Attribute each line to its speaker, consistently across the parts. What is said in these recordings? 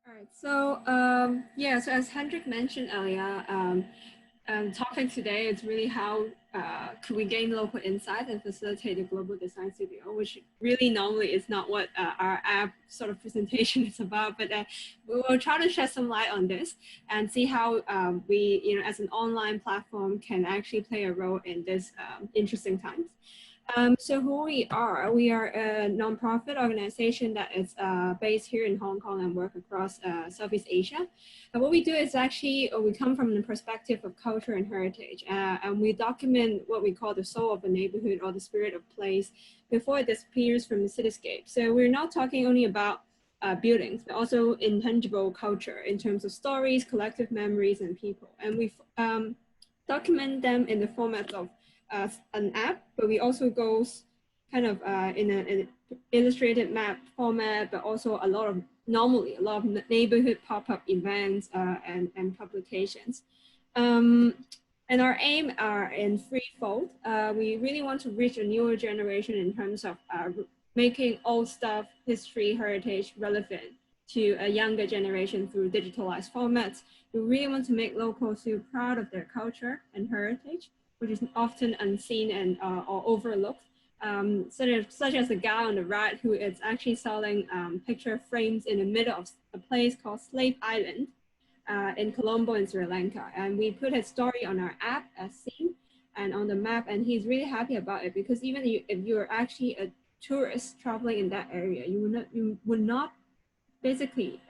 Speaker 1: All right. So yeah. So as Hendrik mentioned earlier, topic today is really how could we gain local insights and facilitate a global design studio, which really normally is not what our app sort of presentation is about. But we will try to shed some light on this and see how we, as an online platform, can actually play a role in this interesting times. So who we are a nonprofit organization that is based here in Hong Kong and work across Southeast Asia. And what we do is actually, we come from the perspective of culture and heritage, and we document what we call the soul of a neighborhood or the spirit of place before it disappears from the cityscape. So we're not talking only about buildings, but also intangible culture in terms of stories, collective memories, and people. And we document them in the format of an app, but we also go kind of in an illustrated map format, but also a lot of neighborhood pop-up events and publications. And our aim are in threefold. We really want to reach a newer generation in terms of making old stuff, history, heritage relevant to a younger generation through digitalized formats. We really want to make locals feel proud of their culture and heritage, which is often unseen and or overlooked, such as the guy on the right who is actually selling picture frames in the middle of a place called Slave Island in Colombo in Sri Lanka. And we put his story on our app as seen and on the map, and he's really happy about it because even if you're actually a tourist traveling in that area, you would not basically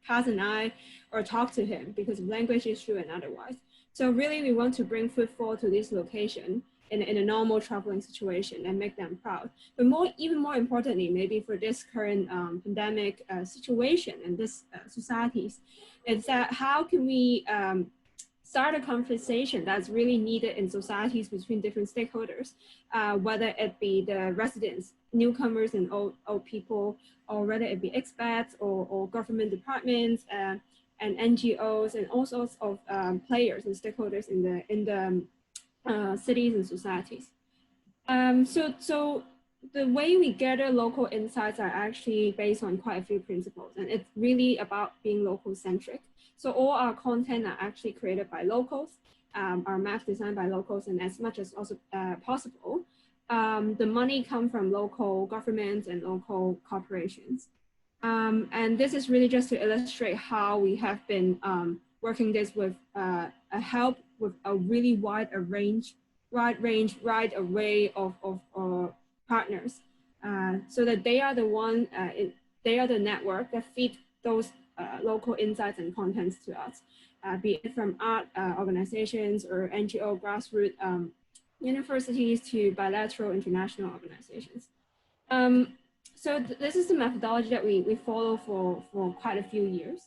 Speaker 1: cast an eye or talk to him because of language issue and otherwise. So really, we want to bring footfall to this location in a normal traveling situation and make them proud. But even more importantly, maybe for this current pandemic situation and this societies, is that how can we start a conversation that's really needed in societies between different stakeholders, whether it be the residents, newcomers and old people, or whether it be expats or government departments and NGOs and all sorts of players and stakeholders in the cities and societies. So the way we gather local insights are actually based on quite a few principles, and it's really about being local centric. So all our content are actually created by locals, our maps designed by locals, and as much as also possible, the money comes from local governments and local corporations. And this is really just to illustrate how we have been working this with a help with a really wide array of partners, so that they are they are the network that feed those local insights and contents to us, be it from art organizations or NGO grassroots universities to bilateral international organizations. So this is the methodology that we follow for quite a few years,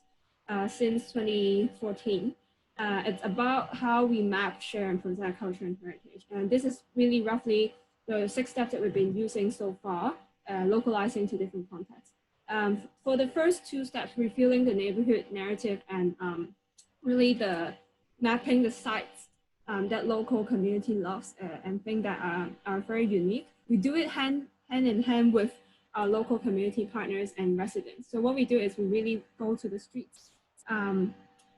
Speaker 1: since 2014. It's about how we map, share, and protect culture and heritage. And this is really roughly the 6 steps that we've been using so far, localizing to different contexts. For the first 2 steps, revealing the neighborhood narrative and really the mapping the sites that local community loves and think that are very unique. We do it hand in hand with our local community partners and residents. So what we do is we really go to the streets.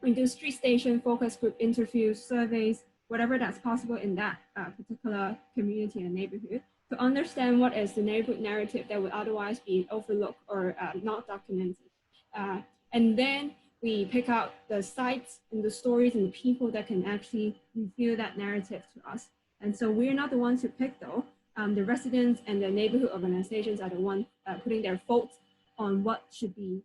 Speaker 1: We do street station, focus group interviews, surveys, whatever that's possible in that particular community and neighborhood to understand what is the neighborhood narrative that would otherwise be overlooked or not documented. And then we pick out the sites and the stories and the people that can actually reveal that narrative to us. And so we're not the ones who pick though. The residents and the neighborhood organizations are the ones putting their votes on what should be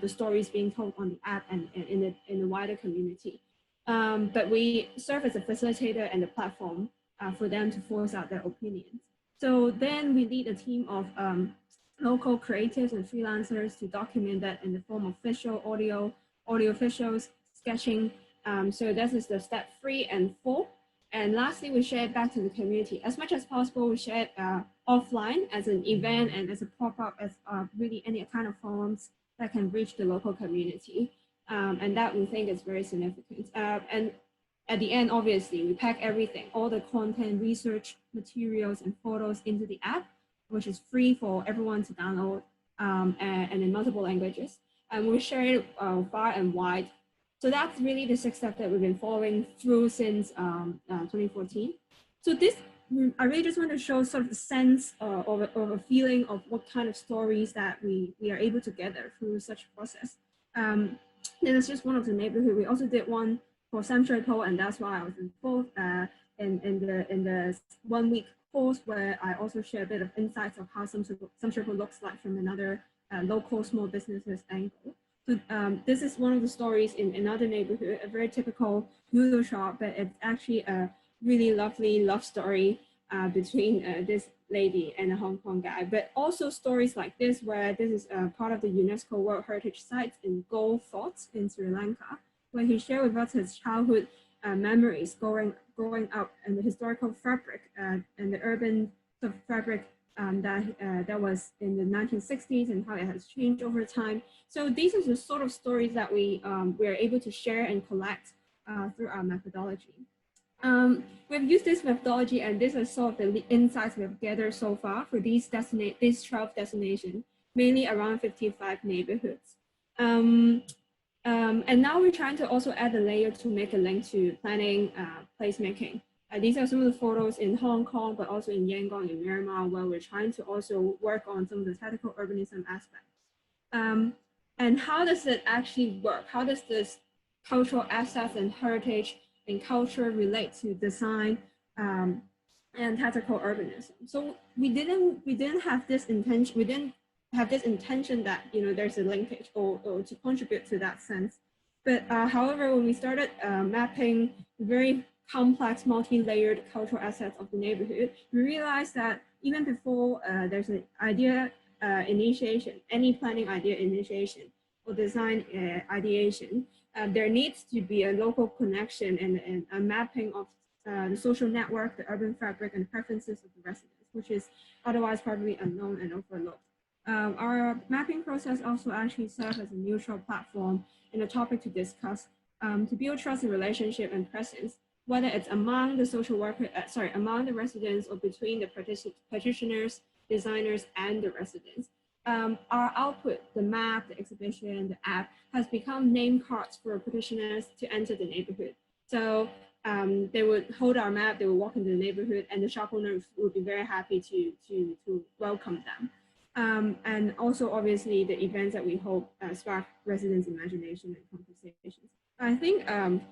Speaker 1: the stories being told on the app and in the wider community. But we serve as a facilitator and a platform for them to voice out their opinions. So then we lead a team of local creatives and freelancers to document that in the form of visual, audio visuals, sketching. So this is the step 3 and 4. And lastly, we share it back to the community. As much as possible, we share it offline as an event and as a pop-up, as really any kind of forums that can reach the local community. And that we think is very significant. And at the end, obviously, we pack everything, all the content, research materials, and photos into the app, which is free for everyone to download and in multiple languages. and we share it far and wide. So that's really the 6 steps that we've been following through since 2014. So this, I really just want to show sort of a sense of a feeling of what kind of stories that we are able to gather through such a process. This is just one of the neighborhood. We also did one for Central Po, and that's why I was involved in the 1 week course where I also share a bit of insights of how Central Po looks like from another local small businesses angle. So this is one of the stories in another neighborhood, a very typical noodle shop, but it's actually a really lovely love story between this lady and a Hong Kong guy. But also stories like this, where this is part of the UNESCO World Heritage Sites in Gold Fort in Sri Lanka, where he shared with us his childhood memories growing up and the historical fabric and the urban sort of fabric that was in the 1960s and how it has changed over time. So these are the sort of stories that we are able to share and collect through our methodology. We've used this methodology, and these are sort of the insights we've gathered so far for these 12 destinations, mainly around 55 neighborhoods. And now we're trying to also add a layer to make a link to planning placemaking. These are some of the photos in Hong Kong, but also in Yangon in Myanmar, where we're trying to also work on some of the tactical urbanism aspects. And how does it actually work? How does this cultural assets and heritage and culture relate to design and tactical urbanism? So we didn't have this intention. We didn't have this intention that there's a linkage or to contribute to that sense. But however, when we started mapping very complex, multi-layered cultural assets of the neighborhood, we realized that even before there's an idea initiation, any planning idea initiation or design ideation, there needs to be a local connection and a mapping of the social network, the urban fabric, and preferences of the residents, which is otherwise probably unknown and overlooked. Our mapping process also actually serves as a neutral platform and a topic to discuss to build trust and relationship and presence, whether it's among the social worker, among the residents or between the practitioners, designers, and the residents. Our output, the map, the exhibition, the app, has become name cards for practitioners to enter the neighborhood. So they would hold our map, they would walk into the neighborhood, and the shop owners would be very happy to welcome them. And also, obviously, the events that we hope spark residents' imagination and conversations. I think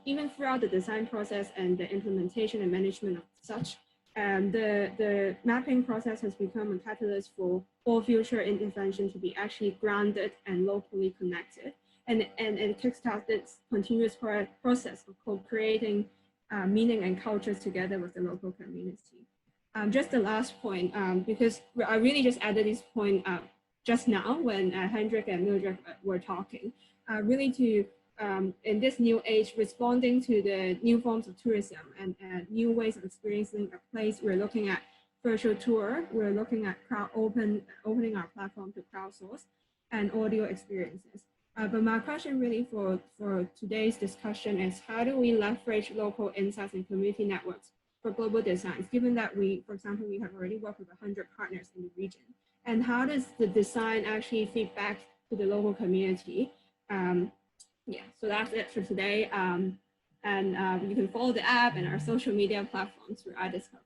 Speaker 1: even throughout the design process and the implementation and management of such, the mapping process has become a catalyst for all future intervention to be actually grounded and locally connected. And kickstart this continuous process of co-creating meaning and cultures together with the local community. Just the last point, because I really just added this point just now when Hendrik and Mildred were talking, really to, in this new age, responding to the new forms of tourism and new ways of experiencing a place, we're looking at virtual tour, we're looking at opening our platform to crowdsource and audio experiences. But my question really for today's discussion is, how do we leverage local insights and community networks for global designs, given that for example, we have already worked with 100 partners in the region? And how does the design actually feed back to the local community? Yeah, so that's it for today. And you can follow the app and our social media platforms for our discovery.